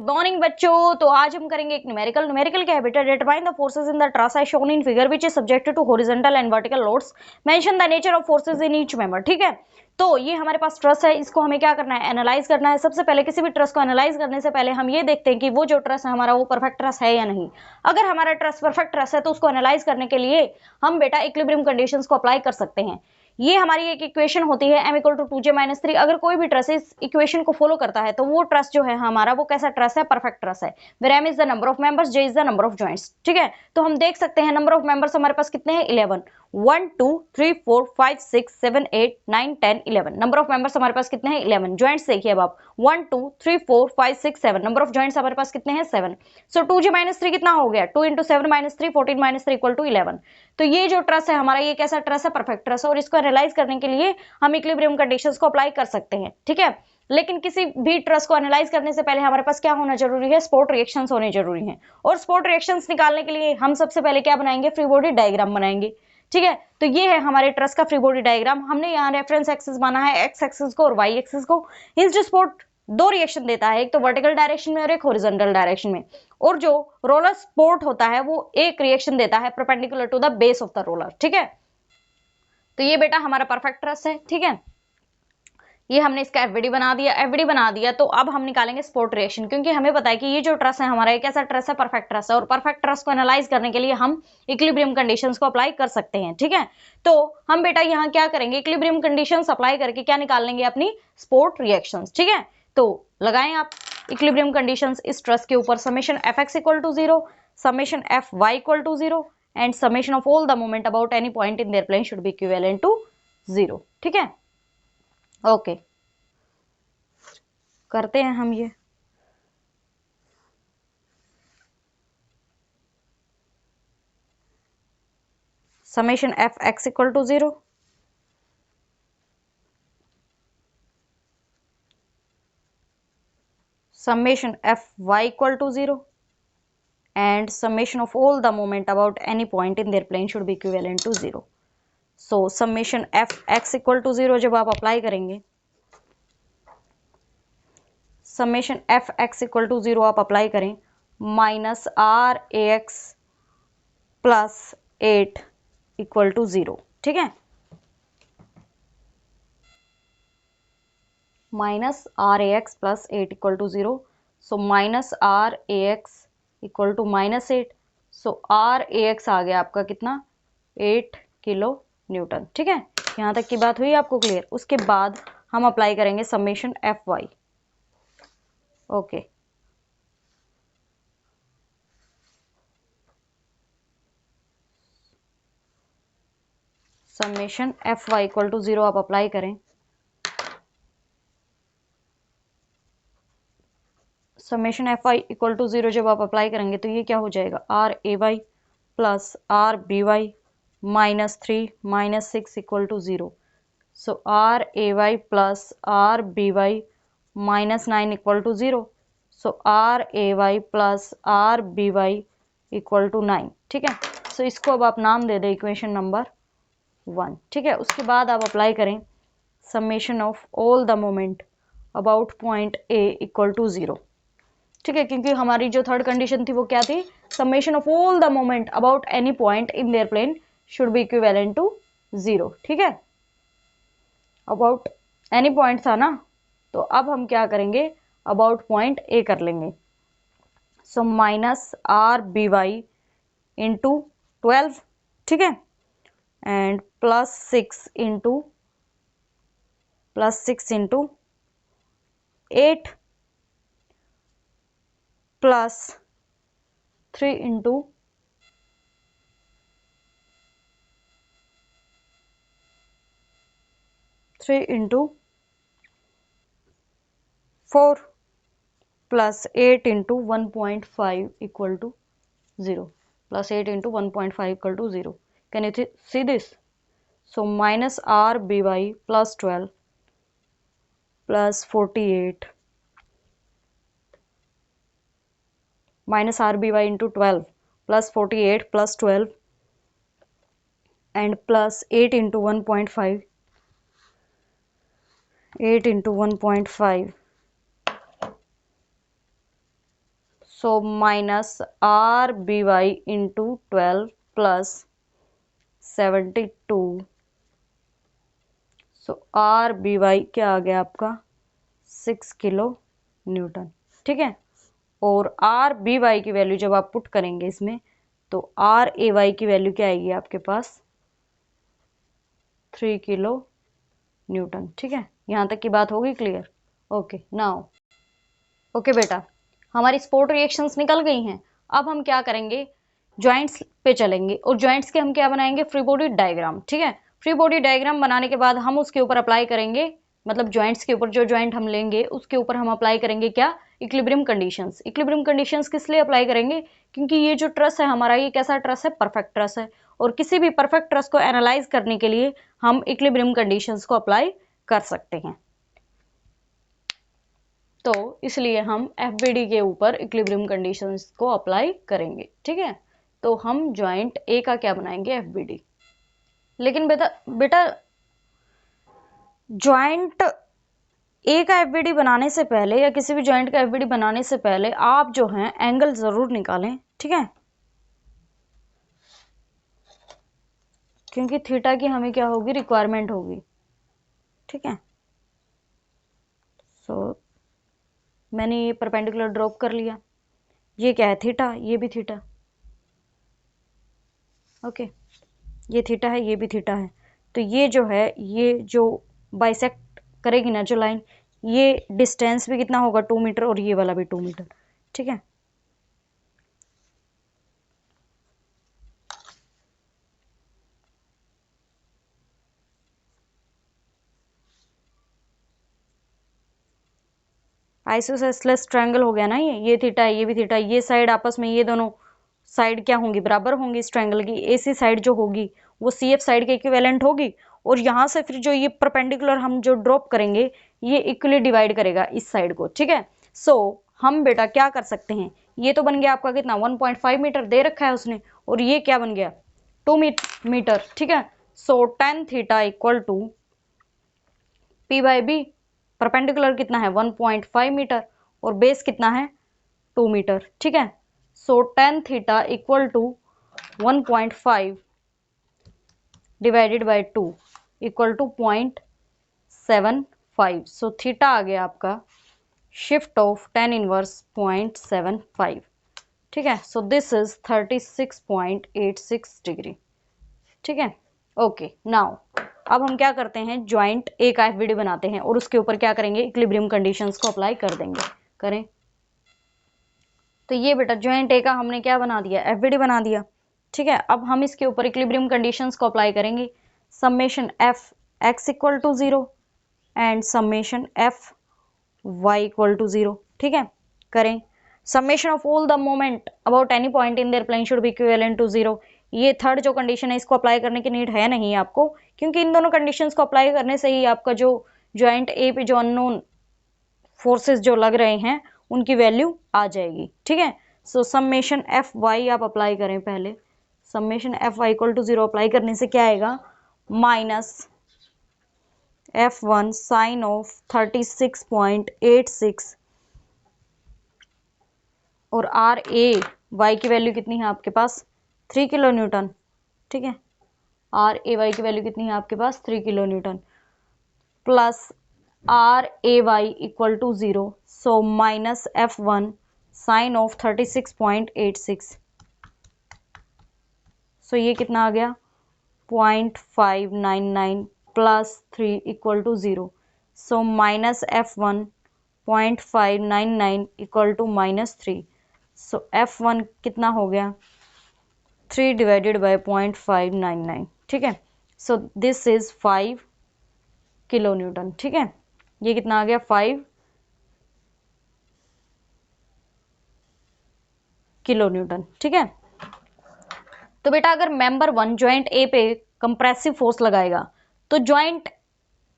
Good morning बच्चों। तो आज हम करेंगे एक न्यूमेरिकल क्या है बेटा, determine the forces in the truss as shown in figure which is subjected to horizontal and vertical loads, mention the nature of forces in each member. ठीक है, तो ये हमारे पास ट्रस है, इसको हमें क्या करना है, एनालाइज करना है। सबसे पहले किसी भी ट्रस को एनालाइज करने से पहले हम ये देखते हैं कि वो जो ट्रस है हमारा वो परफेक्ट ट्रस है या नहीं। अगर हमारा ट्रस परफेक्ट ट्रस है तो उसको एनालाइज करने के लिए हम बेटा इक्विलिब्रियम कंडीशंस को अप्लाई कर सकते हैं। ये हमारी एक इक्वेशन होती है m इक्वल टू 2j-3। अगर कोई भी ट्रस इस इक्वेशन को फॉलो करता है तो वो ट्रस जो है हमारा वो कैसा ट्रस है, परफेक्ट ट्रस है। Where m is the number of members, j is the number of joints. ठीक है, तो हम देख सकते हैं नंबर ऑफ मेंबर्स हमारे पास कितने हैं, 11। 1 2 3 4 5 6 7 8 9 10 11 नंबर ऑफ मेंबर्स हमारे पास कितने हैं, 11। जॉइंट्स देखिए अब आप, 1 2 3 4 5 6 7 नंबर ऑफ जॉइंट्स हमारे पास कितने हैं, 7। सो 2j-3 कितना हो गया, 2 × 7 - 3 14 - 3 इक्वल टू 11। तो ये जो ट्रस है हमारा ये कैसा ट्रस है, परफेक्ट ट्रस है। और इसको एनालाइज करने के लिए हम इक्विलिब्रियम कंडीशंस को अप्लाई कर सकते हैं। ठीक है, लेकिन किसी भी ट्रस को एनालाइज करने से पहले हमारे पास क्या होना जरूरी है, स्पॉट रिएक्शंस होने जरूरी हैं। और स्पॉट रिएक्शंस निकालने के लिए हम सबसे पहले क्या बनाएंगे, फ्री बॉडी डायग्राम बनाएंगे। ठीक है, तो ये है हमारे ट्रस का फ्री बॉडी डायग्राम। हमने यहाँ रेफरेंस एक्सिस माना है एक्स एक्सिस को और वाई एक्सिस को। हिंज स्पॉट दो रिएक्शन देता है, एक तो वर्टिकल डायरेक्शन में और एक हॉरिजॉन्टल डायरेक्शन में। और जो रोलर स्पोर्ट होता है वो एक रिएक्शन देता है perpendicular to the base of the roller. ठीक है, तो ये बेटा हमारा परफेक्ट ट्रस है। ठीक है, ये हमने इसका एफवीडी बना दिया। तो अब हम निकालेंगे स्पोर्ट रिएक्शन, क्योंकि हमें पता है कि ये जो ट्रस है हमारा एक ऐसा ट्रस है, परफेक्ट ट्रस है। और परफेक्ट ट्रस को एनालाइज करने के लिए हम इक्विलिब्रियम कंडीशंस को अप्लाई कर सकते हैं। ठीक है, तो हम बेटा यहाँ क्या करेंगे, इक्विलिब्रियम कंडीशंस अप्लाई करके क्या निकाल लेंगे, अपनी स्पोर्ट रिएक्शंस। ठीक है, तो लगाएं आप इक्विलिब्रियम कंडीशंस इस ट्रस के ऊपर। Summation fx equal to 0, summation fy equal to 0 and summation of all the moment about any point in their plane should be equivalent to 0। ठीक है, ओके, करते हैं हम ये। Summation fx equal to 0, summation fy equal to 0 and summation of all the moment about any point in their plane should be equivalent to 0. So summation fx equal to 0 जब आप apply करेंगे, summation fx equal to 0 आप apply करें, minus R A X plus 8 equal to 0। ठीक है, minus R A X plus 8 equal to 0। So minus R A X equal to -8। So R A X आ गया आपका कितना, 8 kilo newton. ठीक है, यहाँ तक की बात हुई आपको क्लियर। उसके बाद हम अप्लाई करेंगे summation F Y. Okay, summation F Y equal to 0 आप अप्लाई करें। Summation F Y equal to 0 जब आप अप्लाई करेंगे तो ये क्या हो जाएगा, R A Y plus R B Y -3 -6 equal to 0। So R A Y plus R B Y -9 equal to 0। So R A Y plus R B Y equal to 9। ठीक है, सो इसको अब आप नाम दे दें इक्वेशन नंबर 1। ठीक है, उसके बाद आप अप्लाई करें summation of all the moment about point A equal to 0। ठीक है, क्योंकि हमारी जो थर्ड कंडीशन थी वो क्या थी, summation of all the moment about any point in their plane should be equivalent to 0। ठीक है, अबाउट एनी पॉइंट था ना, तो अब हम क्या करेंगे, अबाउट पॉइंट ए कर लेंगे। So minus R B Y into 12। ठीक है, and plus 6 into 8 plus 3 into 4 plus 8 into 1.5 equal to 0, plus 8 into 1.5 equal to 0। Can you see this? So minus R B Y plus 12 plus 48 minus RBY into 12 plus 48 plus 12 and plus 8 into 1.5 8 into 1.5 so minus R B Y into 12 plus 72, so R B Y क्या आ गया आपका 6 kilo newton, ठीक है। और are B Y की value जब आप पुट करेंगे इसमें तो आर ए वाई की वैल्यू क्या आएगी आपके पास 3 किलो न्यूटन, ठीक है। यहाँ तक की बात होगी क्लियर? ओके नाउ, ओके बेटा, हमारी स्पोर्ट रिएक्शंस निकल गई हैं। अब हम क्या करेंगे, जॉइंट्स पे चलेंगे और जॉइंट्स के हम क्या बनाएंगे, फ्री बॉडी डायग्राम, ठीक है। फ्री बॉडी डायग्राम बनाने के बाद हम उसके ऊपर अप्लाई करेंगे, मतलब जॉइंट्स के ऊपर जो जॉइंट हम लेंगे उसके ऊपर हम अप्लाई करेंगे क्या, इक्विलिब्रियम कंडीशंस। इक्विलिब्रियम कंडीशंस किस लिए अप्लाई करेंगे, क्योंकि ये जो ट्रस है हमारा, ये कैसा ट्रस है, परफेक्ट ट्रस है। और किसी भी परफेक्ट ट्रस को एनालाइज करने के लिए हम इक्विलिब्रियम कंडीशंस को अप्लाई कर सकते हैं। तो इसलिए हम एफबीडी के ऊपर इक्विलिब्रियम कंडीशंस को अप्लाई करेंगे, ठीक है। तो हम जॉइंट ए का क्या बनाएंगे, एफबीडी। लेकिन बेटा बेटा जॉइंट ए का एफबीडी बनाने से पहले या किसी भी जॉइंट का एफबीडी बनाने से पहले आप जो हैं एंगल जरूर निकालें, ठीक है। क्योंकि थीटा की हमें क्या होगी, रिक्वायरमेंट होगी, ठीक है। सो मैंने ये परपेंडिकुलर ड्रॉप कर लिया, ये क्या है थीटा, ये भी थीटा, ओके। ये थीटा है, ये भी थीटा है। तो ये जो है, ये जो बाइसेक्ट करेगी ना जो लाइन, ये डिस्टेंस भी कितना होगा 2 मीटर और ये वाला भी 2 मीटर, ठीक है। आइसोसेलेस ट्रायंगल हो गया ना, ये थीटा है, ये भी थीटा है। ये साइड आपस में, ये दोनों साइड क्या होंगी, बराबर होंगी इस ट्रायंगल की। एसी साइड जो होगी वो सी एफ साइड के इक्विवेलेंट होगी। और यहाँ से फिर जो ये परपेंडिकुलर हम जो ड्रॉप करेंगे, ये इक्वली डिवाइड करेगा इस साइड को, ठीक है। सो हम बेटा क्या कर सकते हैं, ये तो बन गया आपका कितना 1.5 मीटर दे रखा है उसने, और ये क्या बन गया 2 मीटर, ठीक है। So tan theta equal to P by B, perpendicular कितना है 1.5 मीटर और बेस कितना है 2 मीटर, ठीक है। So tan theta equal to 1.5 divided by 2 equal to 0.75। So theta आ गया आपका शिफ्ट ऑफ tan इनवर्स 0.75, ठीक है। सो दिस इज 36.86 डिग्री, ठीक है। ओके नाउ अब हम क्या करते हैं, ज्वाइंट ए का एफबीडी बनाते हैं और उसके ऊपर क्या करेंगे, इक्विलिब्रियम कंडीशंस को अप्लाई कर देंगे। करें तो ये बेटा ज्वाइंट ए का हमने क्या बना दिया, एफबीडी बना दिया, ठीक है। अब हम इसके ऊपर इक्विलिब्रियम कंडीशंस को अप्लाई करेंगे। Summation F X equal to 0 and summation F Y equal to 0, ठीक है। करें summation of all the moment about any point in their plane should be equivalent to 0। ये थर्ड जो कंडीशन है इसको apply करने की नीड है नहीं आपको, क्योंकि इन दोनों कंडीशंस को अप्लाई करने से ही आपका जो ज्वाइंट ए पे जो अननोन फोर्सेस जो लग रहे हैं उनकी वैल्यू आ जाएगी, ठीक है। सो समेशन एफ वाई आप अप्लाई करें पहले। Summation F Y equal to 0 apply करने से क्या आएगा, माइनस F1 साइन ऑफ 36.86 और आर ए वाई की वैल्यू कितनी है आपके पास 3 किलो न्यूटन, ठीक है। आर ए वाई की वैल्यू कितनी है आपके पास 3 kilo newton plus R A Y equal to 0। So minus F1 sine of 36.86। So ये कितना आ गया 0.599 plus 3 equal to 0। So minus F1 0.599 equal to minus 3। So F1 कितना हो गया 3 डिवाइडेड बाय 0.599, ठीक है। So this is 5 kilo newton, ठीक है। ये कितना आ गया 5 किलो न्यूटन, ठीक है। तो बेटा अगर मेंबर 1 ज्वाइंट ए पे कंप्रेसिव फोर्स लगाएगा तो ज्वाइंट,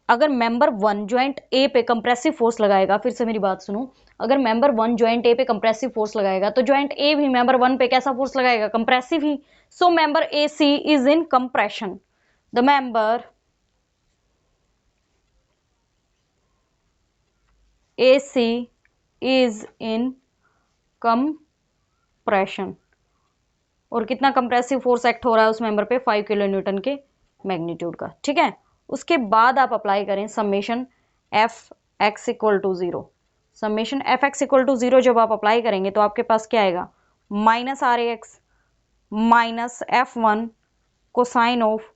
अगर मेंबर 1 ज्वाइंट ए पे कंप्रेसिव फोर्स लगाएगा, फिर से मेरी बात सुनो, अगर मेंबर 1 ज्वाइंट ए पे कंप्रेसिव फोर्स लगाएगा तो ज्वाइंट ए भी मेंबर 1 पे कैसा फोर्स लगाएगा, कंप्रेसिव ही। So member A C is in compression, the member AC is in compression, compression, और कितना कंप्रेसिव फोर्स एक्ट हो रहा है उस मेंबर पे, 5 किलो न्यूटन के मैग्नीट्यूड का, ठीक है। उसके बाद आप अप्लाई करें summation F X equal to zero. Summation F X equal to zero जब आप अप्लाई करेंगे तो आपके पास क्या आएगा, minus R A X minus F one cosine of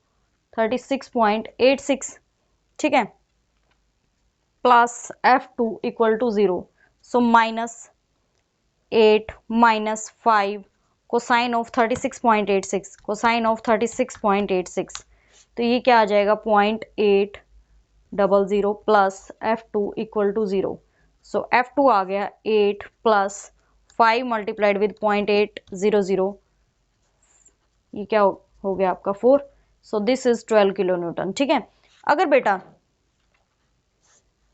36.86, ठीक है, plus F two equal to zero. So minus 8 minus 5 cosine of 36.86, cosine of 36.86, तो ये क्या आ जाएगा 0.800 plus F two equal to zero. So F two आ गया 8 plus 5 multiplied with 0.800, ये क्या हो गया आपका 4। सो दिस इज 12 किलो न्यूटन, ठीक है। अगर बेटा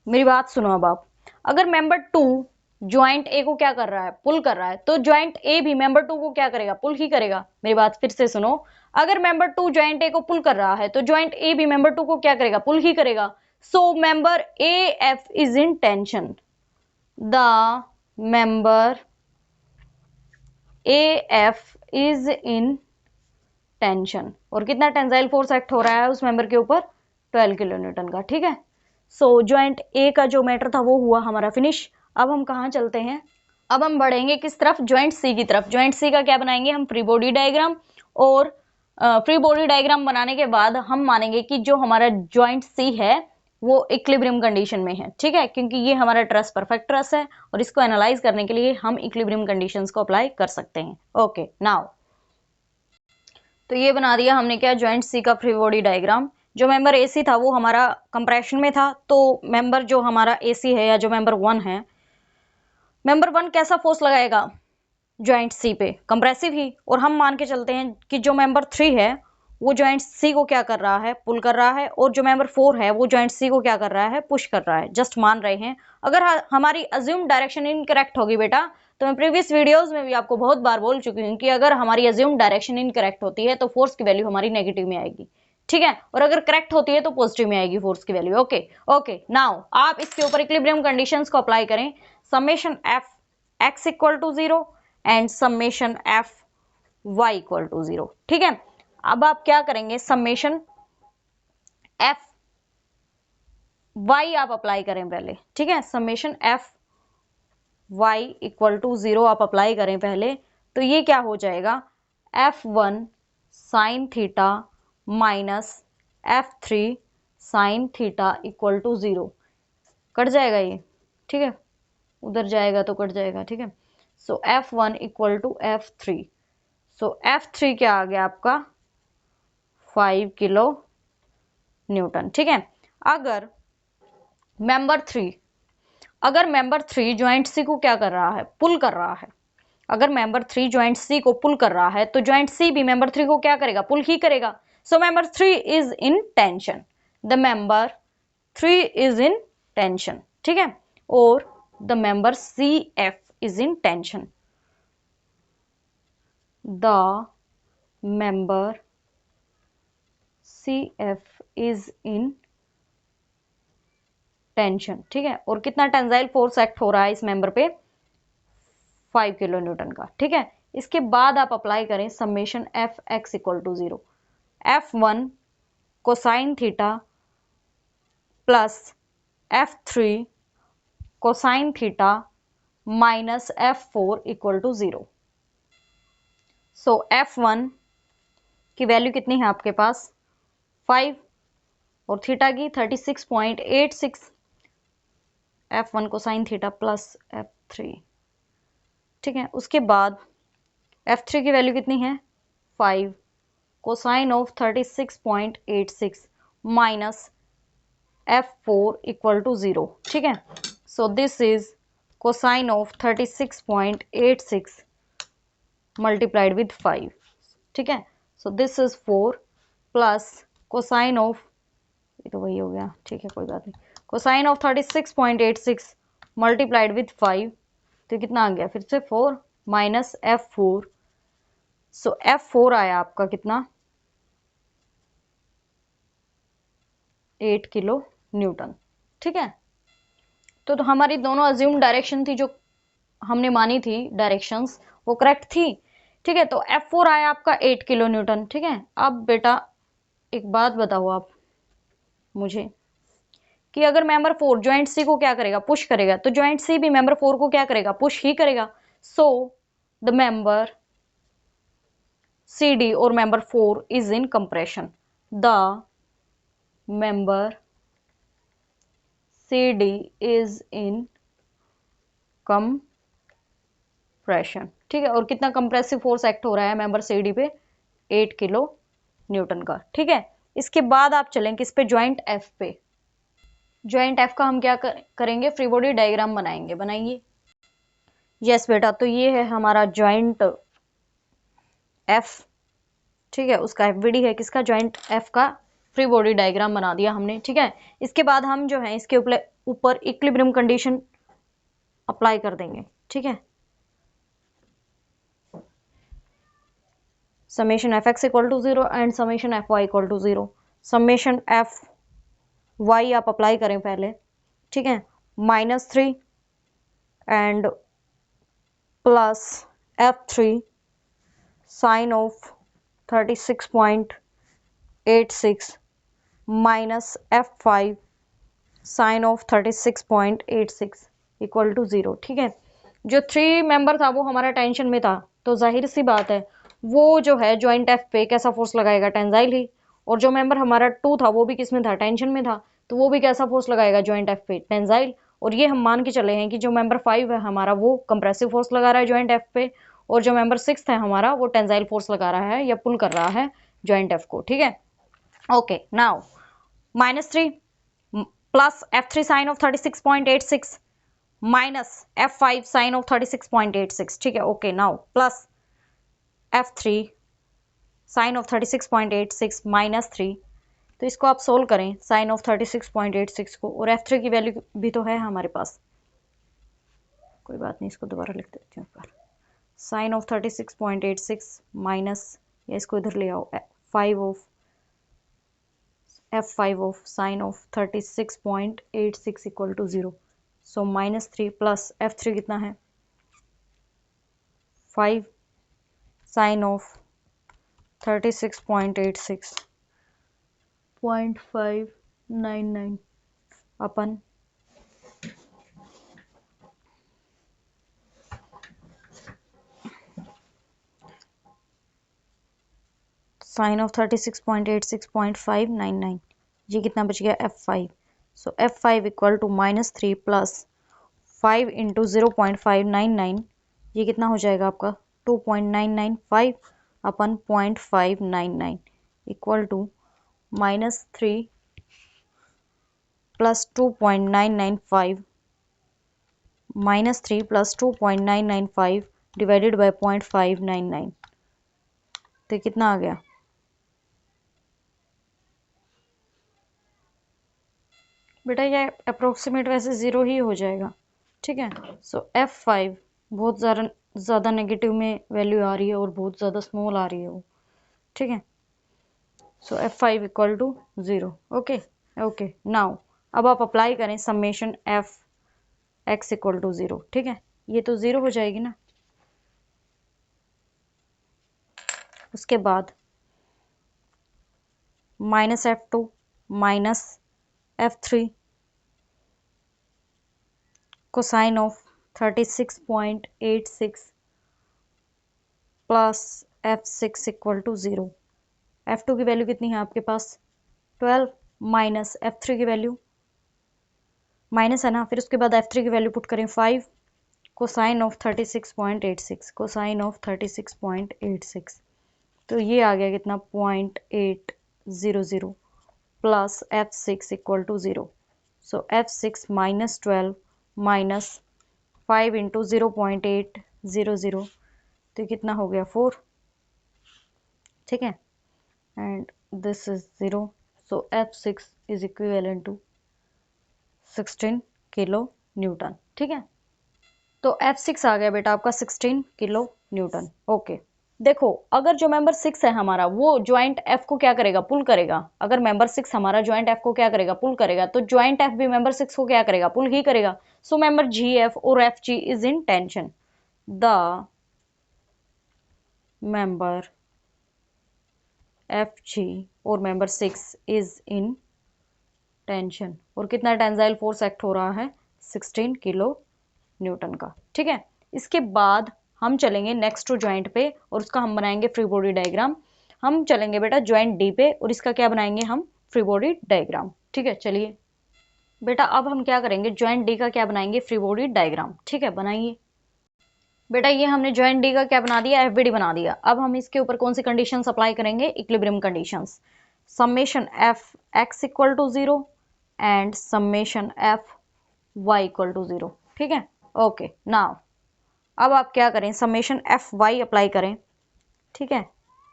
मेरी बात सुनो, अब आप अगर मेंबर टू ज्वाइंट ए को क्या कर रहा है, पुल कर रहा है, तो ज्वाइंट ए भी मेंबर टू को क्या करेगा, पुल ही करेगा। मेरी बात फिर से सुनो, अगर मेंबर टू ज्वाइंट ए को पुल कर रहा है तो ज्वाइंट ए भी मेंबर टू को क्या करेगा, पुल ही करेगा। So member A F is in tension, the member A F is in tension, और कितना टेंसाइल फोर्स एक्ट हो रहा है उस मेंबर के ऊपर, 12 किलो न्यूटन का, ठीक है। सो ज्वाइंट ए का जो मैटर था वो हुआ हमारा फिनिश। अब हम कहाँ चलते हैं, अब हम बढ़ेंगे किस तरफ, ज्वाइंट सी की तरफ। ज्वाइंट सी का क्या बनाएंगे हम, फ्री बॉडी डायग्राम, और फ्री बॉडी डायग्राम बनाने के बाद हम मानेंगे कि जो हमारा ज्वाइंट सी है वो इक्विलिब्रियम कंडीशन में है, ठीक है, क्योंकि ये हमारा ट्रस परफेक्ट ट्रस है और इसको एनालाइज करने के लिए हम इक्विलिब्रियम कंडीशंस को अप्लाई कर सकते हैं। ओके नाउ, तो ये बना दिया हमने क्या, ज्वाइंट सी का फ्री बॉडी डायग्राम। जो मेंबर एसी था वो हमारा कंप्रेशन में था, तो मेंबर जो हमारा एसी है या जो मेंबर वन है, मेंबर वन कैसा फोर्स लगाएगा ज्वाइंट सी पे, कंप्रेसिव ही। और हम मान के चलते हैं कि जो मेंबर थ्री है वो ज्वाइंट सी को क्या कर रहा है, पुल कर रहा है, और जो मेंबर फोर है वो ज्वाइंट सी को क्या कर रहा है, पुश कर रहा है। जस्ट मान रहे हैं। अगर हमारी अज्यूम डायरेक्शन इनकरेक्ट होगी बेटा, तो मैं प्रीवियस वीडियोस में भी आपको बहुत बार बोल चुकी हूँ कि अगर हमारी अज्यूम डायरेक्शन इनकरेक्ट होती है तो फोर्स की वैल्यू हमारी नेगेटिव में आएगी, ठीक है, और अगर करेक्ट होती है तो पॉजिटिव में आएगी फोर्स की वैल्यू। ओके ओके, नाउ आप इसके ऊपर इक्विलिब्रियम कंडीशंस को अप्लाई करें, summation F X equal to zero and summation F Y equal to zero, ठीक है। अब आप क्या करेंगे, समेशन एफ वाई आप अप्लाई करें पहले, ठीक है, summation F Y equal to zero आप अप्लाई करें पहले, तो ये क्या हो जाएगा, F one sine theta minus F three sine theta equal to zero, कट जाएगा ये, ठीक है, उधर जाएगा तो कट जाएगा, ठीक है। So F one equal to F three, so F three क्या आ गया आपका 5 किलो न्यूटन, ठीक है। अगर मेंबर थ्री ज्वाइंट सी को क्या कर रहा है, पुल कर रहा है, अगर मेंबर थ्री ज्वाइंट सी को पुल कर रहा है तो ज्वाइंट सी भी मेंबर थ्री को क्या करेगा, पुल ही करेगा। So member three is in tension, the member three is in tension, ठीक है, और the member C F is in tension, the member C F is in tension, ठीक है। और कितना टेंसाइल फोर्स एक्ट हो रहा है इस मेंबर पे, 5 किलो न्यूटन का, ठीक है। इसके बाद आप अप्लाई करें summation F X equal to zero, F one cosine theta plus F three cosine theta minus F four equal to zero. So F one की वैल्यू कितनी है आपके पास 5 और थीटा की 36.86, F one cosine theta plus F three, ठीक है। उसके बाद एफ थ्री की वैल्यू कितनी है 5 cosine of 36.86 minus F four equal to zero, ठीक है। So this is cosine of 36.86 multiplied with 5, ठीक है। So this is 4 plus cosine of, ये तो वही हो गया, ठीक है, कोई बात नहीं, कोसाइन ऑफ 36.86 मल्टीप्लाइड विद 5, तो कितना आ गया फिर से 4 माइनस एफ फोर। सो एफ फोर आया आपका कितना 8 किलो न्यूटन, ठीक है। तो हमारी दोनों अज्यूम डायरेक्शन थी जो हमने मानी थी डायरेक्शंस वो करेक्ट थी। ठीक है, तो F4 आया आपका 8 किलो न्यूटन। ठीक है, अब बेटा एक बात बताओ आप मुझे कि अगर मेंबर 4 ज्वाइंट सी को क्या करेगा, पुश करेगा, तो ज्वाइंट सी भी मेंबर 4 को क्या करेगा, पुश ही करेगा। So the member CD or member 4 is in compression. The member CD is in compression. ठीक है, और कितना कंप्रेसिव फोर्स एक्ट हो रहा है मेंबर CD पे, 8 किलो न्यूटन का। ठीक है, इसके बाद आप चलें किस पे, ज्वाइंट F पे। ज्वाइंट F का हम क्या करेंगे, फ्री बॉडी डायग्राम बनाएंगे। बनाइए। यस बेटा, तो ये है हमारा ज्वाइंट F। ठीक है, उसका FBD है किसका, ज्वाइंट F का फ्री बॉडी डायग्राम बना दिया हमने। ठीक है, इसके बाद हम जो है इसके ऊपर इक्विलिब्रियम कंडीशन अप्लाई कर देंगे। ठीक है, summation Fx equal to 0 and summation Fy equal to 0। Summation Fy आप अप्लाई करें पहले। ठीक है, -3 and plus F3 sine of 36.86 minus F5 sine of 36.86 equal to 0। ठीक है, जो 3 मेंबर था वो हमारा टेंशन में था, तो जाहिर सी बात है वो जो है ज्वाइंट F पे कैसा फोर्स लगाएगा, टेंसाइल ही। और जो मेंबर हमारा 2 था वो भी किस में था, टेंशन में था, तो वो भी कैसा फोर्स लगाएगा ज्वाइंट F पे, टेंसाइल। और ये हम मान के चले हैं कि जो मेंबर 5 है हमारा वो कंप्रेसिव फोर्स लगा रहा है ज्वाइंट F पे, और जो मेंबर 6 है हमारा वो टेंसाइल फोर्स लगा रहा है या पुल कर रहा है ज्वाइंट F को। ठीक है, okay, now -3 plus F3 sine of 36.86 minus F5 sine of 36.86। ठीक है, okay, now plus F3 sine of 36.86 minus 3। तो इसको आप सोल्व करें साइन ऑफ 36.86 को, और F3 की वैल्यू भी तो है हमारे पास, कोई बात नहीं, इसको दोबारा लिख देती हूँ। पर साइन ऑफ 36.86 माइनस, या इसको इधर ले आओ, 5 of F5 of sine of 36.86 equal to 0। So -3 plus F3 कितना है, 5 साइन ऑफ 36.86 0.599 अपन साइन ऑफ 36.86 0.599, ये कितना बच गया, F5। So F5 equal to -3 plus 5 into 0.599, ये कितना हो जाएगा आपका, 2.995 अपन 0.599 equal to -3 plus 2.995 -3 plus 2.995 divided by 0.599, तो कितना आ गया, बेटा ये अप्रोक्सीमेट वैसे 0 ही हो जाएगा। ठीक है, सो F5 बहुत ज़्यादा नेगेटिव में वैल्यू आ रही है और बहुत ज़्यादा स्मॉल आ रही है वो। ठीक है, so F5 equal to 0। Okay okay, now अब आप अप्लाई करें समेशन Fx इक्वल टू 0। ठीक है, ये तो 0 हो जाएगी ना। उसके बाद -F2 minus F3 cosine of 36.86 plus F6 equal to 0। F2 की वैल्यू कितनी है आपके पास, 12 माइनस F3 की वैल्यू माइनस है ना, फिर उसके बाद F3 की वैल्यू पुट करें 5 कोसाइन ऑफ 36.86 कोसाइन ऑफ 36.86, तो ये आ गया कितना, 0.800 plus F6 equal to 0। So F6 minus 12 minus 5 into 0.800, तो कितना हो गया, 4। ठीक है, and this is 0। So F6 is equivalent to 16 kilo newton. ठीक है, तो F6 आ गया बेटा आपका 16 किलो न्यूटन। ओके, देखो अगर जो मेंबर 6 है हमारा वो ज्वाइंट एफ को क्या करेगा, पुल करेगा। अगर मेंबर 6 हमारा ज्वाइंट एफ को क्या करेगा, पुल करेगा, तो ज्वाइंट एफ भी मेंबर 6 को क्या करेगा, पुल ही करेगा। सो मेंबर जी एफ और F G is in tension. The member F G और मेंबर 6 इज इन टेंशन। और कितना टेंसाइल फोर्स एक्ट हो रहा है, 16 किलो न्यूटन का। ठीक है, इसके बाद हम चलेंगे नेक्स्ट टू ज्वाइंट पे और उसका हम बनाएंगे फ्री बॉडी डायग्राम। हम चलेंगे बेटा ज्वाइंट डी पे और इसका क्या बनाएंगे हम, फ्री बॉडी डायग्राम। ठीक है, चलिए बेटा अब हम क्या करेंगे, ज्वाइंट डी का क्या बनाएंगे, फ्री बॉडी डायग्राम। ठीक है, बनाइए बेटा। ये हमने ज्वाइंट डी का क्या बना दिया, एफबीडी बना दिया। अब हम इसके ऊपर कौन सी कंडीशंस अप्लाई करेंगे, equilibrium conditions. Summation F X equal to 0 and summation F Y equal to 0। ठीक है, ओके। नाउ अब आप क्या करें, समेशन एफ वाई अप्लाई करें। ठीक है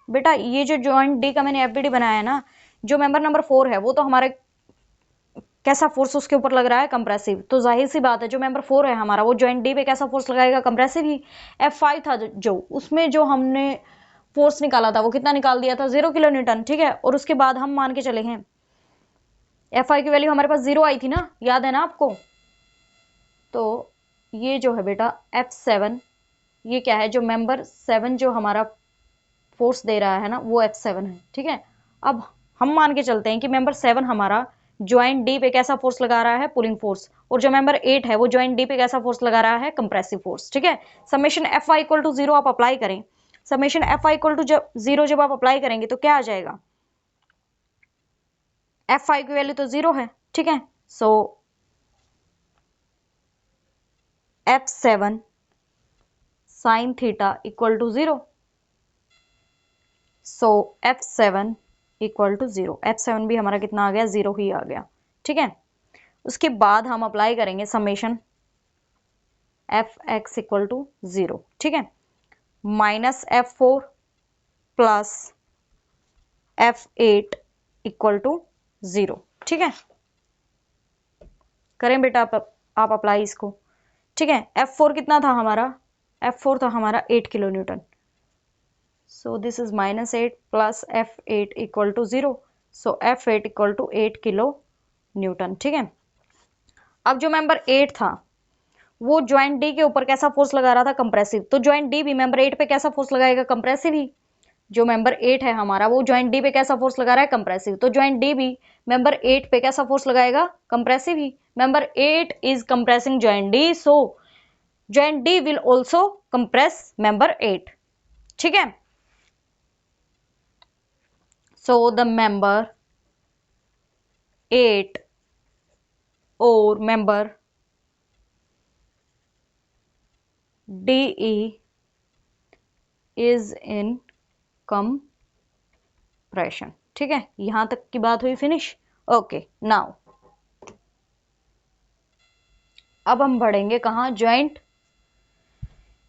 बेटा, ये जो ज्वाइंट डी का मैंने एफबीडी बनाया है ना, जो मेंबर नंबर 4 है वो तो हमारे कैसा फोर्स उसके ऊपर लग रहा है, कंप्रेसिव। तो जाहिर सी बात है जो मेंबर 4 है हमारा वो ज्वाइंट डी पे कैसा फोर्स लगाएगा, कंप्रेसिव ही। F5 था जो उसमें जो हमने फोर्स निकाला था वो कितना निकाल दिया था, 0 किलो न्यूटन। ठीक है, और उसके बाद हम मान के चले हैं F5 की वैल्यू हमारे पास 0 आई थी ना, याद है ना आपको। तो ये जो है बेटा F7, ये क्या है, जो मेंबर 7 जो हमारा फोर्स दे रहा है ना वो F7 है। ठीक है, अब हम मान के चलते हैं कि मेंबर 7 हमारा ज्वाइंट डी पे कैसा फोर्स लगा रहा है, पुलिंग फोर्स। और जो मेंबर 8 है वो ज्वाइंट डी पे कैसा फोर्स लगा रहा है, कंप्रेसिव फोर्स। ठीक है, summation F Y equal to 0 आप अप्लाई करें। Summation F Y equal to 0 जब आप अप्लाई करेंगे तो क्या आ जाएगा, एफ वाई की वैल्यू तो 0 है। ठीक है, so F7 sine theta equal to 0। So F7 equal to 0। F7 भी हमारा कितना आ गया, 0 ही आ गया। ठीक है, उसके बाद हम अप्लाई करेंगे summation F X equal to 0। ठीक है, minus F4 plus F8 equal to 0। ठीक है, करें बेटा आप अप्लाई इसको। ठीक है, F4 कितना था हमारा, F4 था हमारा 8 kilo Newton. So this is minus 8 plus F8 equal to 0. So F8 equal to 8 kilo newton. ठीक है, अब जो मेंबर 8 था वो ज्वाइंट डी के ऊपर कैसा फोर्स लगा रहा था, कंप्रेसिव। तो ज्वाइंट डी भी मेंबर 8 पे कैसा फोर्स लगाएगा, कंप्रेसिव ही। जो मेंबर 8 है हमारा वो ज्वाइंट डी पे कैसा फोर्स लगा रहा है, कंप्रेसिव। तो ज्वाइंट डी भी मेंबर 8 पे कैसा फोर्स लगाएगा, compressive he. Member 8 is compressing joint D, so joint D will also compress member 8। ठीक है, so the member 8 or member DE is in compression। ठीक है, यहां तक की बात हुई फिनिश। ओके, नाउ अब हम बढ़ेंगे कहां, ज्वाइंट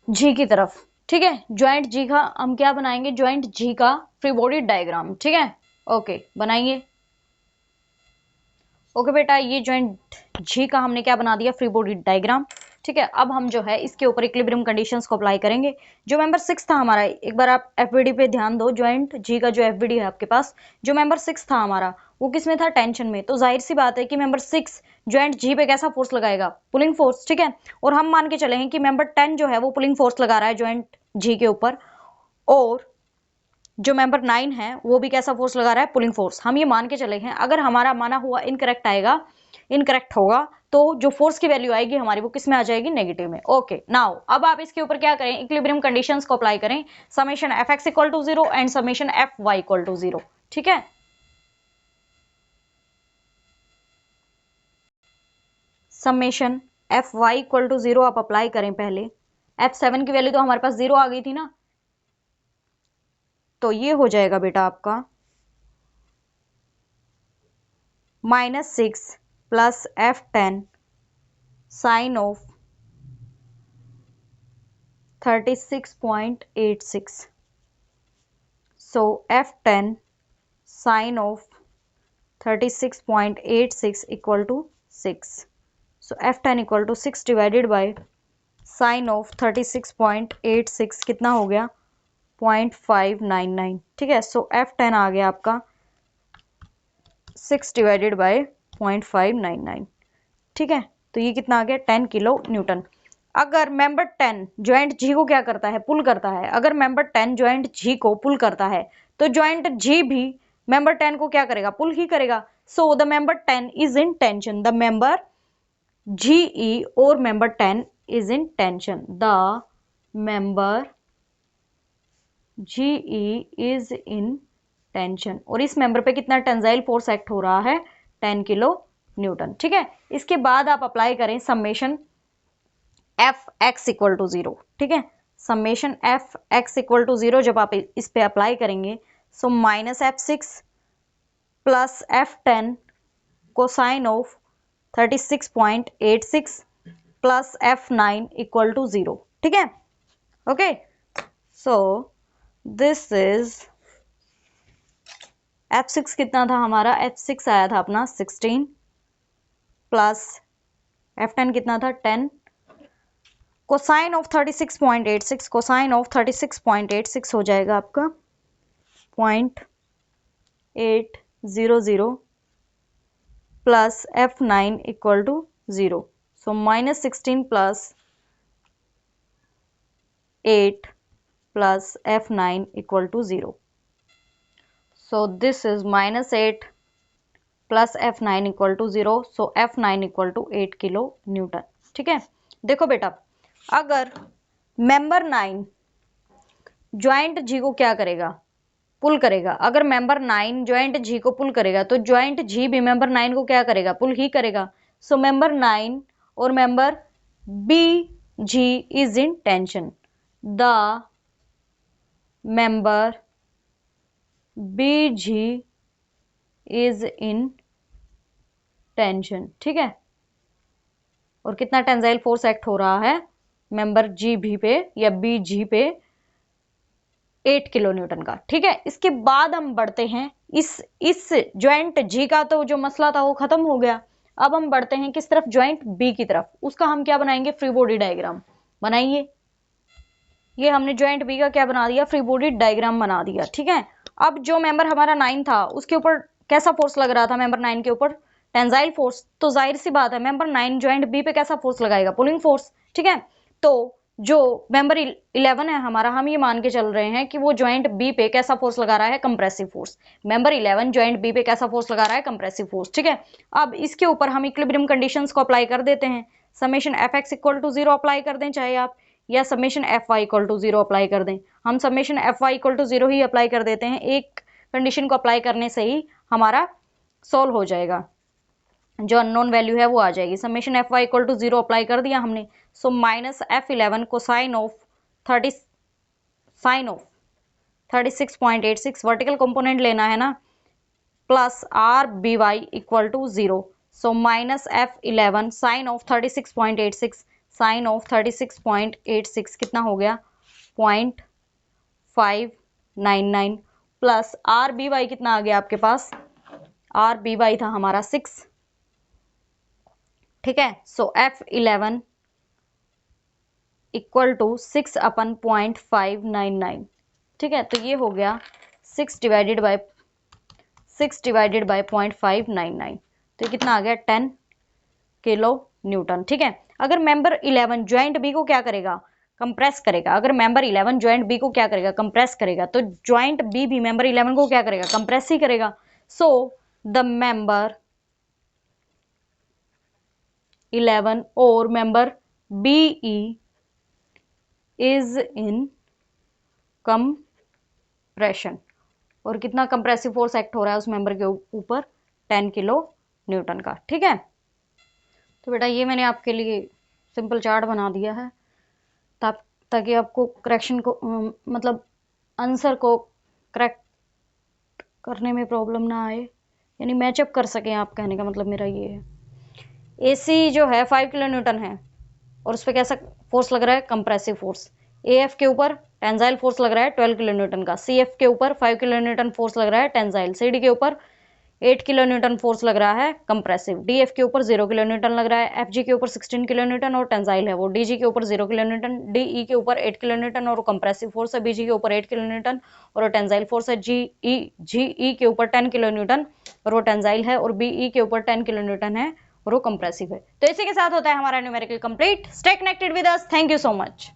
जी की तरफ। ठीक है, ज्वाइंट जी का हम क्या बनाएंगे, ज्वाइंट जी का फ्री बॉडी डायग्राम। ठीक है, ओके बनाइए। ओके बेटा, ये ज्वाइंट जी का हमने क्या बना दिया, फ्री बॉडी डायग्राम। ठीक है, अब हम जो है इसके ऊपर इक्विलिब्रियम कंडीशंस को अप्लाई करेंगे। जो मेंबर 6 था हमारा, एक बार आप एफबीडी पे ध्यान दो, ज्वाइंट जी का जो एफबीडी है आपके पास, जो मेंबर 6 था हमारा वो किस में था, टेंशन में। तो जाहिर सी बात है कि मेंबर 6 ज्वाइंट जी पे कैसा फोर्स लगाएगा, पुलिंग फोर्स। ठीक है, और हम मान के चले हैं कि मेंबर 10 जो है वो पुलिंग फोर्स लगा रहा है ज्वाइंट जी के ऊपर, और जो मेंबर 9 है वो भी कैसा फोर्स लगा रहा है, पुलिंग फोर्स। हम ये मान के चले हैं, अगर हमारा माना हुआ इनकरेक्ट आएगा, इनकरेक्ट होगा, तो जो फोर्स की वैल्यू आएगी हमारी वो किस में आ जाएगी, नेगेटिव में। ओके, नाउ अब आप इसके ऊपर क्या करें, इक्विलिब्रियम कंडीशंस को अप्लाई करें। Summation F X equal to 0 and summation F Y equal to 0। ठीक है, summation F Y equal to 0 आप अप्लाई करें पहले। F7 की वैल्यू तो हमारे पास 0 आ गई थी ना, तो ये हो जाएगा बेटा आपका -6 plus F10 sine of 36.86। So F10 sine of 36.86 equal to 6। So F10 equal to 6 divided by sine of 36.86 कितना हो गया, 0.599, ठीक है। सो F10 आ गया आपका 6 डिवाइडेड बाय 0.599, ठीक है। तो ये कितना आ गया 10 किलो न्यूटन। अगर मेंबर 10 ज्वाइंट जी को क्या करता है, पुल करता है, अगर मेंबर 10 ज्वाइंट जी को पुल करता है तो ज्वाइंट जी भी मेंबर 10 को क्या करेगा, पुल ही करेगा। So the member 10 is in tension, the member GE और member 10 is in tension, the member GE is in tension. और इस मेंबर पे कितना टेंसाइल फोर्स एक्ट हो रहा है, 10 किलो न्यूटन, ठीक है। इसके बाद आप अप्लाई करें summation F X equal to 0, ठीक है। Summation F X equal to 0 जब आप इस पे अप्लाई करेंगे, so -F6 plus F10 cosine of 36.86 plus F9 equal to 0, ठीक है। Okay, so this is F6 कितना था हमारा, F6 आया था अपना 16 प्लस F10 कितना था 10, कोसाइन ऑफ 36.86, कोसाइन ऑफ 36.86 हो जाएगा आपका 0.800 plus F9 equal to 0। So -16 plus 8 plus F9 equal to 0। So this is -8 plus F9 equal to 0। So F9 equal to 8 kilo newton, ठीक है। देखो बेटा, अगर मेंबर 9 ज्वाइंट जी को क्या करेगा, पुल करेगा। अगर मेंबर 9 ज्वाइंट जी को पुल करेगा तो ज्वाइंट जी भी मेंबर 9 को क्या करेगा, पुल ही करेगा। सो मेंबर 9 और member B G is in tension, the member B G is in tension, ठीक है। और कितना टेंसाइल फोर्स एक्ट हो रहा है मेंबर जी भी पे या बी जी पे, 8 किलो न्यूटन का, ठीक है। इसके बाद हम बढ़ते हैं इस ज्वाइंट जी का तो जो मसला था वो खत्म हो गया। अब हम बढ़ते हैं किस तरफ, ज्वाइंट बी की तरफ। उसका हम क्या बनाएंगे, फ्री बॉडी डायग्राम बनाइए। ये हमने ज्वाइंट बी का क्या बना दिया, फ्री बॉडी डायग्राम बना दिया, ठीक है। अब जो मेंबर हमारा 9 था उसके ऊपर कैसा फोर्स लग रहा था, मेंबर 9 के ऊपर टेंसाइल फोर्स। तो जाहिर सी बात है मेंबर 9 ज्वाइंट बी पे कैसा फोर्स लगाएगा, पुलिंग फोर्स, ठीक है। तो जो मेंबर 11 है हमारा, हम ये मान के चल रहे हैं कि वो ज्वाइंट बी पे कैसा फोर्स लगा रहा है, compressive force. Member 11 joint B पे कैसा फोर्स लगा रहा है, कंप्रेसिव फोर्स, ठीक है। अब इसके ऊपर हम इक्विलिब्रियम कंडीशंस को अप्लाई कर देते हैं। Summation F X equal to 0 apply कर दें चाहे आप, या summation F Y equal to 0 apply कर दें। हम summation F Y equal to 0 ही अप्लाई कर देते हैं, एक कंडीशन को अप्लाई करने से ही हमारा सोल्व हो जाएगा, जो अननोन वैल्यू है वो आ जाएगी। Summation F Y equal to 0 apply कर दिया हमने। सो -F11 को साइन ऑफ 36.86 वर्टिकल कंपोनेंट लेना है ना, plus RBY equal to 0। So -F11 sine of 36.86 sine of 36.86 कितना हो गया 0.599 प्लस RBY कितना आ गया आपके पास, RBY था हमारा 6, ठीक है। सो F11 इक्वल टू 6 अपन 0.599, ठीक है। तो ये हो गया 6 डिवाइडेड बाय 0.599, तो ये कितना आ गया 10 किलो न्यूटन, ठीक है। अगर मेंबर 11 ज्वाइंट बी को क्या करेगा, कंप्रेस करेगा। अगर मेंबर 11 ज्वाइंट बी को क्या करेगा, कंप्रेस करेगा, तो ज्वाइंट बी भी मेंबर 11 को क्या करेगा, कंप्रेस ही करेगा। सो द मेंबर 11 और member BE is in compression, और कितना कंप्रेसिव फोर्स एक्ट हो रहा है उस मेंबर के ऊपर, 10 किलो न्यूटन का, ठीक है। तो बेटा ये मैंने आपके लिए सिंपल चार्ट बना दिया है ताकि आपको करेक्शन को मतलब आंसर को करेक्ट करने में प्रॉब्लम ना आए, यानी मैचअप कर सकें आप, कहने का मतलब मेरा ये है। AC जो है 5 किलो न्यूटन है और उस पर कैसा फोर्स लग रहा है, कंप्रेसिव फोर्स। AF के ऊपर टेंसाइल फोर्स लग रहा है 12 किलो न्यूटन का, CF के ऊपर 5 किलो न्यूटन फोर्स लग रहा है टेंसाइल, CD के ऊपर 8 किलो न्यूटन फोर्स लग रहा है कंप्रेसिव। डीएफ के ऊपर 0 किलो न्यूटन लग रहा है, एफजी के ऊपर 16 किलो न्यूटन और टेंसाइल है वो। डीजी के ऊपर 0 किलो न्यूटन, डीई के ऊपर 8 किलो न्यूटन और कंप्रेसिव फोर्स है। बीजी के ऊपर 8 किलो न्यूटन और वो टेंसाइल फोर्स है। जीई के ऊपर 10 किलो न्यूटन और वो टेंसाइल है, और बीई के ऊपर 10 किलो न्यूटन है और वो कंप्रेसिव है। तो इसी के साथ होता है हमारा numerical complete. Stay connected with us. Thank you so much.